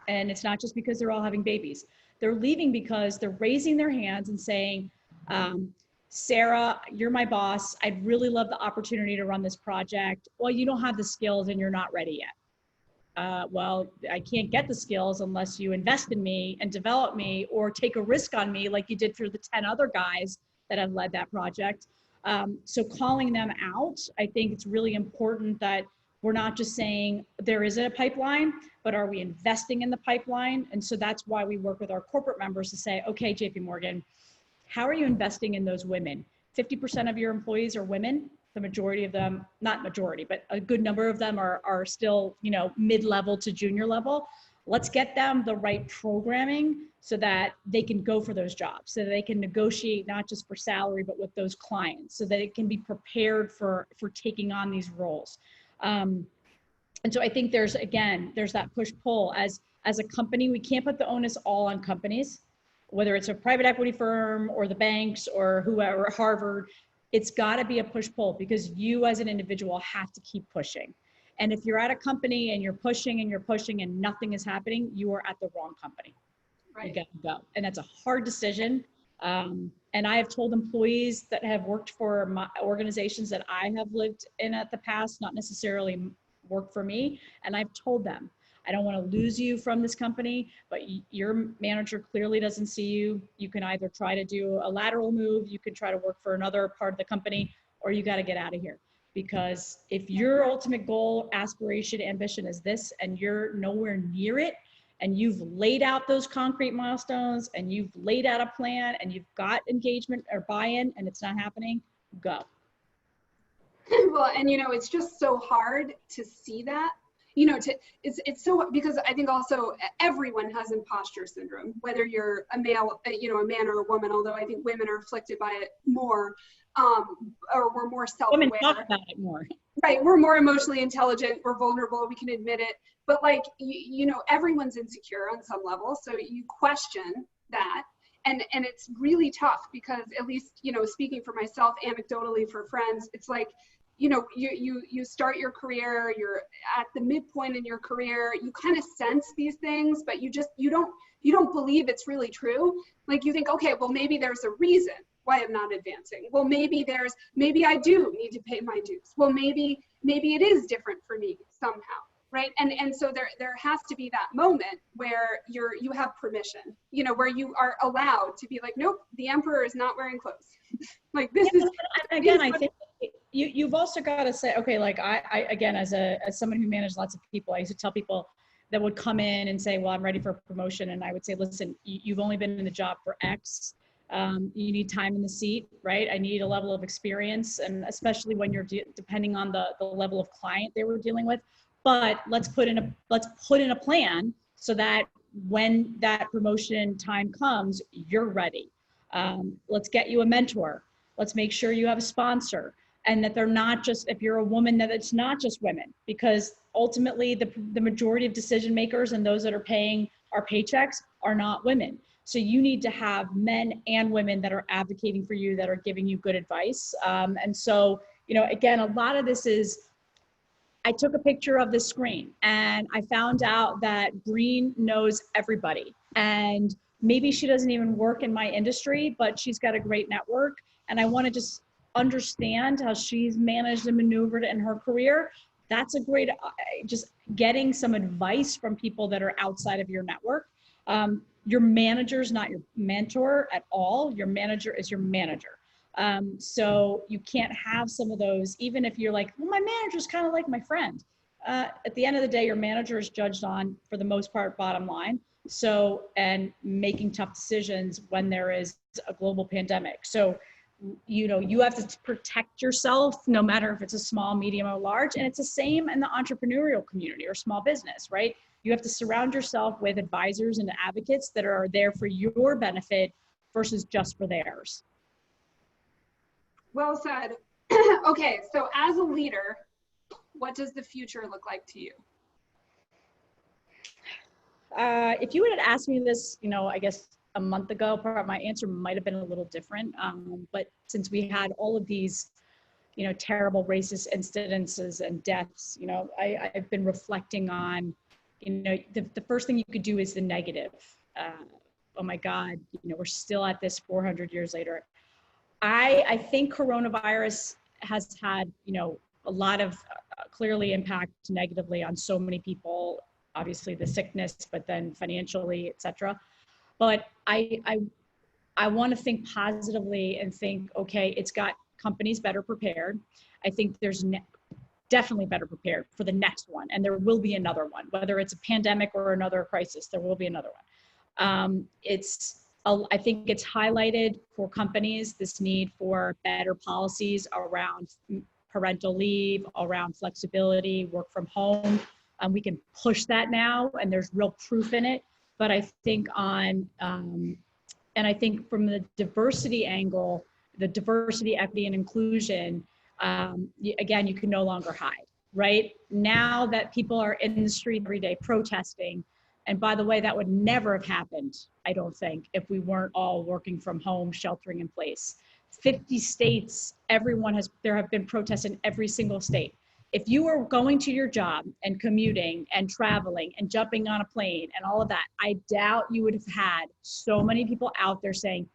And it's not just because they're all having babies. They're leaving because they're raising their hands and saying, Sarah, you're my boss. I'd really love the opportunity to run this project. Well, you don't have the skills and you're not ready yet. Well, I can't get the skills unless you invest in me and develop me, or take a risk on me like you did for the 10 other guys that have led that project. So calling them out, I think it's really important that we're not just saying there isn't a pipeline, but are we investing in the pipeline? And so that's why we work with our corporate members to say, okay, JP Morgan, how are you investing in those women? 50% of your employees are women. The majority of them, not majority, but a good number of them are still, mid-level to junior level. Let's get them the right programming so that they can go for those jobs, so that they can negotiate not just for salary, but with those clients, so that it can be prepared for taking on these roles. And so I think there's that push-pull. As a company, we can't put the onus all on companies, whether it's a private equity firm or the banks or whoever, Harvard. It's got to be a push-pull, because you as an individual have to keep pushing. And if you're at a company and you're pushing and nothing is happening, you are at the wrong company. Right. You got to go. And that's a hard decision. And I have told employees that have worked for my organizations that I have lived in at the past, not necessarily work for me. And I've told them, I don't want to lose you from this company, but your manager clearly doesn't see you. You can either try to do a lateral move, you can try to work for another part of the company, or you got to get out of here. Because if your ultimate goal, aspiration, ambition is this, and you're nowhere near it, and you've laid out those concrete milestones, and you've laid out a plan, and you've got engagement or buy-in, and it's not happening, go. Well, and it's just so hard to see that. It's so, because I think also everyone has imposter syndrome, whether you're a male, a man or a woman, although I think women are afflicted by it more, or we're more self-aware. Women talk about it more. Right, we're more emotionally intelligent, we're vulnerable, we can admit it, but everyone's insecure on some level, so you question that, and it's really tough, because at least, speaking for myself, anecdotally for friends, it's like, you start your career, you're at the midpoint in your career, you kind of sense these things, but you don't believe it's really true. Like you think, okay, well, maybe there's a reason why I'm not advancing. Well, maybe I do need to pay my dues. Well, maybe it is different for me somehow, right? And so there has to be that moment where you have permission, where you are allowed to be like, nope, the emperor is not wearing clothes. Like this is, again, I think you've also got to say, okay, like I again, as someone who managed lots of people, I used to tell people that would come in and say, well, I'm ready for a promotion. And I would say, listen, you've only been in the job for X. You need time in the seat, right? I need a level of experience, and especially when you're depending on the level of client they were dealing with. But let's put in a plan so that when that promotion time comes, you're ready. Let's get you a mentor. Let's make sure you have a sponsor, and that they're not just, if you're a woman, that it's not just women, because ultimately the majority of decision makers and those that are paying our paychecks are not women. So you need to have men and women that are advocating for you, that are giving you good advice. And so, again, a lot of this is, I took a picture of the screen and I found out that Green knows everybody. And maybe she doesn't even work in my industry, but she's got a great network. And I want to just understand how she's managed and maneuvered in her career. That's a great, just getting some advice from people that are outside of your network. Your manager is not your mentor at all. Your manager is your manager. So you can't have some of those, even if you're like, well, my manager's kind of like my friend. At the end of the day, your manager is judged on, for the most part, bottom line. So, and making tough decisions when there is a global pandemic. So, you have to protect yourself, no matter if it's a small, medium, or large. And it's the same in the entrepreneurial community or small business, right? You have to surround yourself with advisors and advocates that are there for your benefit versus just for theirs. Well said. Okay, so as a leader, what does the future look like to you? If you would have asked me this, I guess a month ago, my answer might have been a little different. But since we had all of these, terrible racist incidences and deaths, I've been reflecting on, the first thing you could do is the negative. Oh my God, we're still at this 400 years later. I think coronavirus has had, a lot of clearly impact negatively on so many people, obviously the sickness, but then financially, et cetera. But I want to think positively and think, okay, it's got companies better prepared. I think there's definitely better prepared for the next one. And there will be another one, whether it's a pandemic or another crisis, there will be another one. I think it's highlighted for companies, this need for better policies around parental leave, around flexibility, work from home. We can push that now, and there's real proof in it. But I think and I think from the diversity angle, the diversity, equity, and inclusion, again, you can no longer hide, right? Now that people are in the street every day protesting, and by the way, that would never have happened, I don't think, if we weren't all working from home, sheltering in place. 50 states, there have been protests in every single state. If you were going to your job and commuting and traveling and jumping on a plane and all of that, I doubt you would have had so many people out there saying,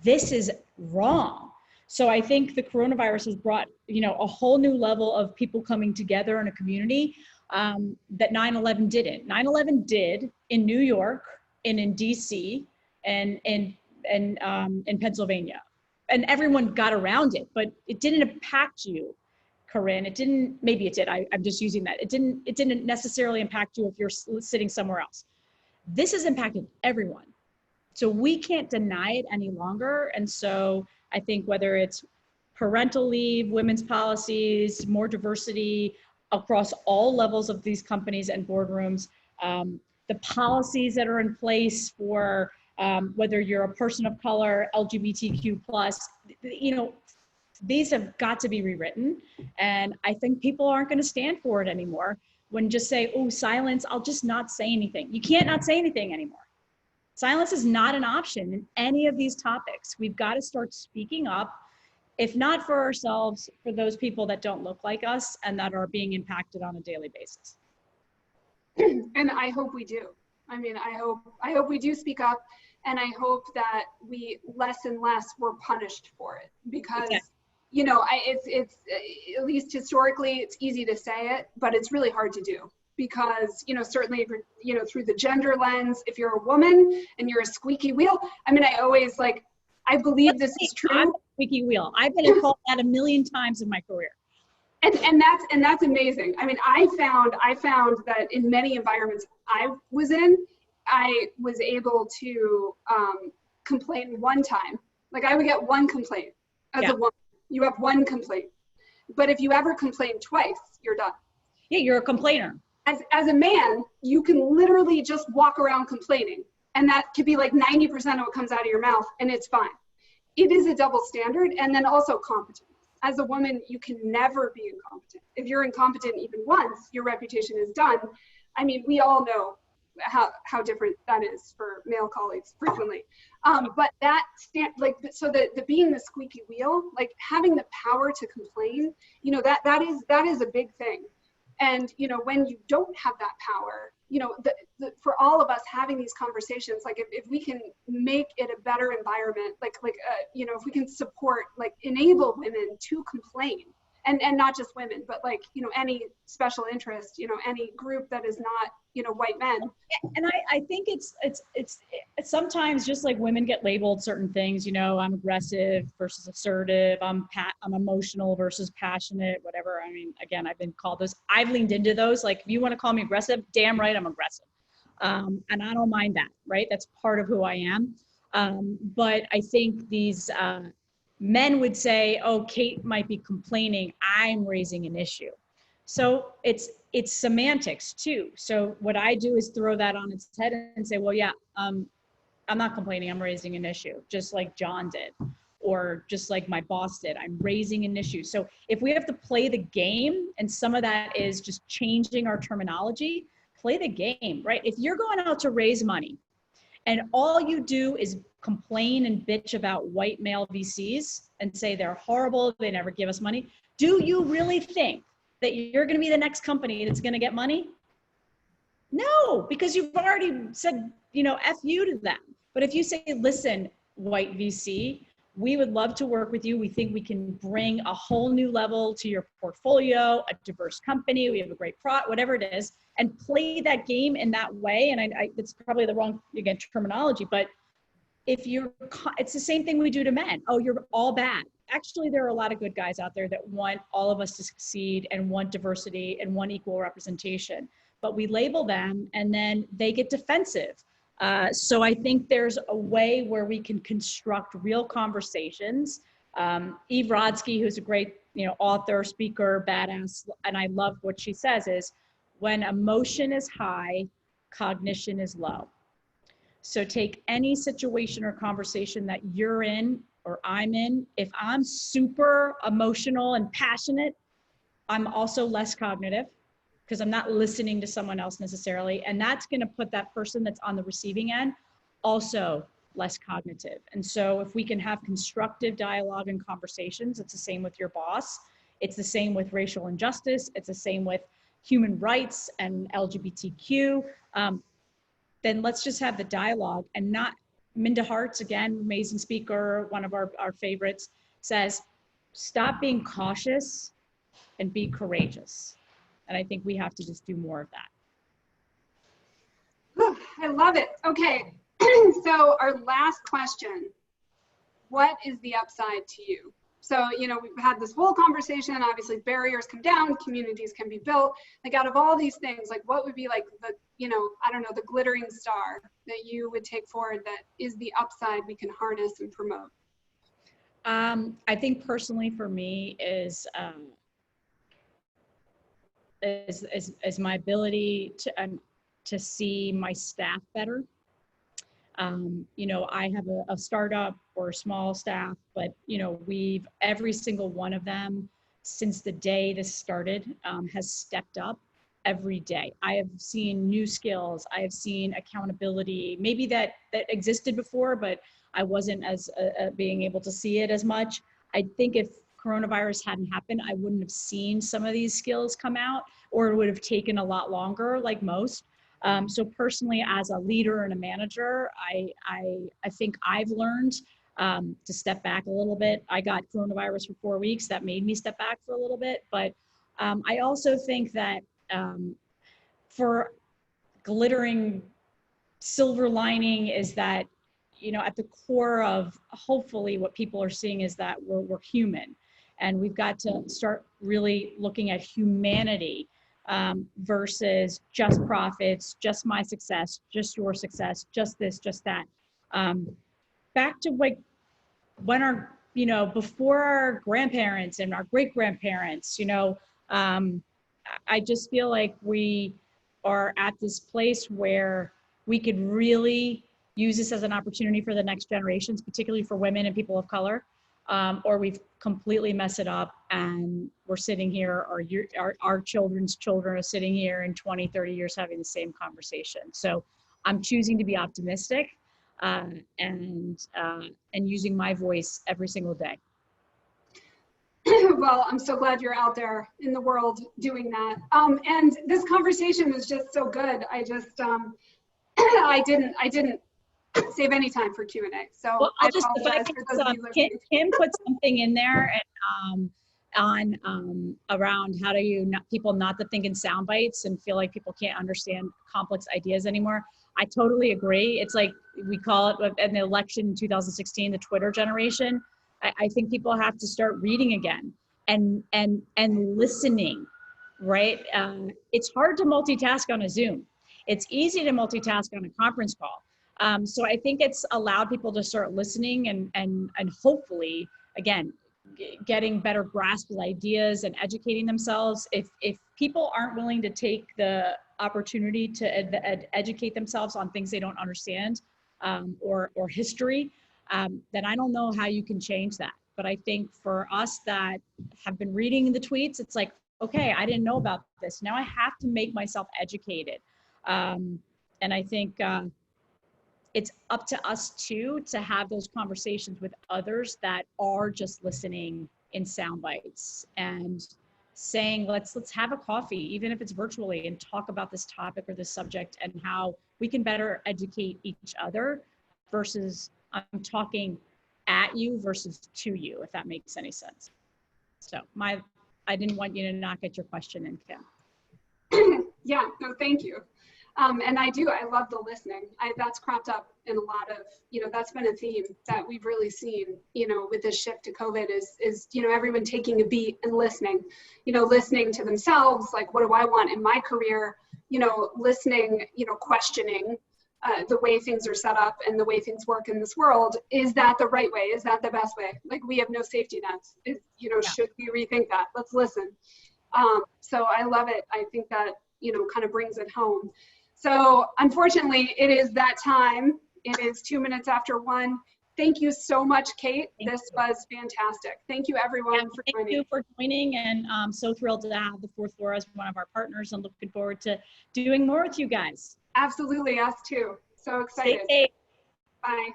this is wrong. So I think the coronavirus has brought, a whole new level of people coming together in a community that 9/11 didn't. 9/11 did in New York and in DC and in Pennsylvania, and everyone got around it, but it didn't impact you, Corinne. It didn't. Maybe it did. I'm just using that. It didn't necessarily impact you if you're sitting somewhere else. This has impacted everyone, so we can't deny it any longer. And so I think whether it's parental leave, women's policies, more diversity across all levels of these companies and boardrooms, the policies that are in place for whether you're a person of color, LGBTQ+, these have got to be rewritten. And I think people aren't going to stand for it anymore. When just say, oh, silence, I'll just not say anything. You can't not say anything anymore. Silence is not an option in any of these topics. We've got to start speaking up if not for ourselves, for those people that don't look like us and that are being impacted on a daily basis. And I hope we do. I mean, I hope we do speak up, and I hope that we less and less were punished for it, because you know, it's at least historically it's easy to say it, but it's really hard to do, because you know, certainly if you're, you know, through the gender lens, if you're a woman and you're a squeaky wheel, I mean, I always like, I believe this is true. I'm a squeaky wheel. I've been called that a million times in my career. And that's amazing. I mean, I found that in many environments I was in, I was able to complain one time. Like I would get one complaint as a woman. You have one complaint. But if you ever complain twice, you're done. Yeah, you're a complainer. As a man, you can literally just walk around complaining, and that could be like 90% of what comes out of your mouth, and it's fine. It is a double standard, and then also competence. As a woman, you can never be incompetent. If you're incompetent even once, your reputation is done. I mean, we all know how different that is for male colleagues frequently. But that so the being the squeaky wheel, like having the power to complain, you know, that is a big thing. And you know, when you don't have that power, you know, for all of us having these conversations, like if we can make it a better environment, you know, if we can support, like enable women to complain, and not just women, but like, you know, any special interest, you know, any group that is not, you know, white men. And I think it's sometimes just like women get labeled certain things, you know, I'm aggressive versus assertive, I'm emotional versus passionate, whatever. I mean, again, I've been called those. I've leaned into those. Like, if you want to call me aggressive, damn right I'm aggressive. And I don't mind that, right? That's part of who I am. But I think these men would say, oh, Cate might be complaining, I'm raising an issue. So it's semantics too. So what I do is throw that on its head and say, well, yeah, I'm not complaining, I'm raising an issue, just like John did, or just like my boss did, I'm raising an issue. So if we have to play the game, and some of that is just changing our terminology, play the game, right? If you're going out to raise money and all you do is complain and bitch about white male VCs and say they're horrible, they never give us money, do you really think that you're going to be the next company that's going to get money? No, because you've already said, you know, F you to them. But if you say, listen, white VC, we would love to work with you. We think we can bring a whole new level to your portfolio, a diverse company. We have a great product, whatever it is, and play that game in that way. And I it's probably the wrong, again, terminology, but if it's the same thing we do to men. Oh, you're all bad. Actually, there are a lot of good guys out there that want all of us to succeed and want diversity and want equal representation, but we label them and then they get defensive. So I think there's a way where we can construct real conversations. Eve Rodsky, who's a great, you know, author, speaker, badass, and I love what she says is, when emotion is high, cognition is low. So take any situation or conversation that you're in or I'm in. If I'm super emotional and passionate, I'm also less cognitive because I'm not listening to someone else necessarily. And that's going to put that person that's on the receiving end also less cognitive. And so if we can have constructive dialogue and conversations, it's the same with your boss. It's the same with racial injustice. It's the same with human rights and LGBTQ. Then let's just have the dialogue and not. Minda Harts, again, amazing speaker, one of our favorites, says, stop being cautious and be courageous. And I think we have to just do more of that. I love it. Okay, so our last question, what is the upside to you? So, you know, we've had this whole conversation, obviously barriers come down, communities can be built. Like out of all these things, like what would be like the, you know, I don't know, the glittering star that you would take forward that is the upside we can harness and promote? I think personally for me is my ability to see my staff better. You know, I have a startup or a small staff, but, you know, every single one of them since the day this started has stepped up every day. I have seen new skills. I have seen accountability, maybe that existed before, but I wasn't as being able to see it as much. I think if coronavirus hadn't happened, I wouldn't have seen some of these skills come out, or it would have taken a lot longer, like most. So personally, as a leader and a manager, I think I've learned to step back a little bit. I got coronavirus for 4 weeks. That made me step back for a little bit. But I also think that for glittering silver lining is that, you know, at the core of hopefully what people are seeing is that we're human, and we've got to start really looking at humanity versus just profits, just my success, just your success, just this, just that. Back to like when our, you know, before our grandparents and our great grandparents, you know, I just feel like we are at this place where we could really use this as an opportunity for the next generations, particularly for women and people of color, or we've completely messed it up and we're sitting here, or our children's children are sitting here in 20, 30 years having the same conversation. So I'm choosing to be optimistic and using my voice every single day. Well, I'm so glad you're out there in the world doing that. And this conversation was just so good. I just, I didn't save any time for Q&A. So well, I apologize for those of you listening. Kim put something in there and, around how do you people not to think in sound bites and feel like people can't understand complex ideas anymore. I totally agree. It's like we call it in the election in 2016, the Twitter generation. I think people have to start reading again and listening, right? It's hard to multitask on a Zoom. It's easy to multitask on a conference call. So I think it's allowed people to start listening and hopefully, again, getting better grasp of ideas and educating themselves. If people aren't willing to take the opportunity to educate themselves on things they don't understand or history, then I don't know how you can change that. But I think for us that have been reading the tweets, it's like, okay, I didn't know about this. Now I have to make myself educated. And I think it's up to us too to have those conversations with others that are just listening in sound bites and saying, let's have a coffee, even if it's virtually, and talk about this topic or this subject and how we can better educate each other versus I'm talking at you versus to you, if that makes any sense. So I didn't want you to not get your question in, Kim. Yeah, no, thank you. And I love the listening. That's cropped up in a lot of, you know, that's been a theme that we've really seen, you know, with this shift to COVID is, you know, everyone taking a beat and listening, you know, listening to themselves, like, what do I want in my career? You know, listening, you know, questioning the way things are set up and the way things work in this world. Is that the right way? Is that the best way? Like, we have no safety nets. You know, should we rethink that? Let's listen. So I love it. I think that, you know, kind of brings it home. So unfortunately, it is that time. It is 2 minutes after 1. Thank you so much, Cate. This was fantastic. Thank you, everyone, for joining. Thank you for joining, and I'm so thrilled to have the Fourth Floor as one of our partners. I'm looking forward to doing more with you guys. Absolutely, us too. So excited. Stay safe. Bye.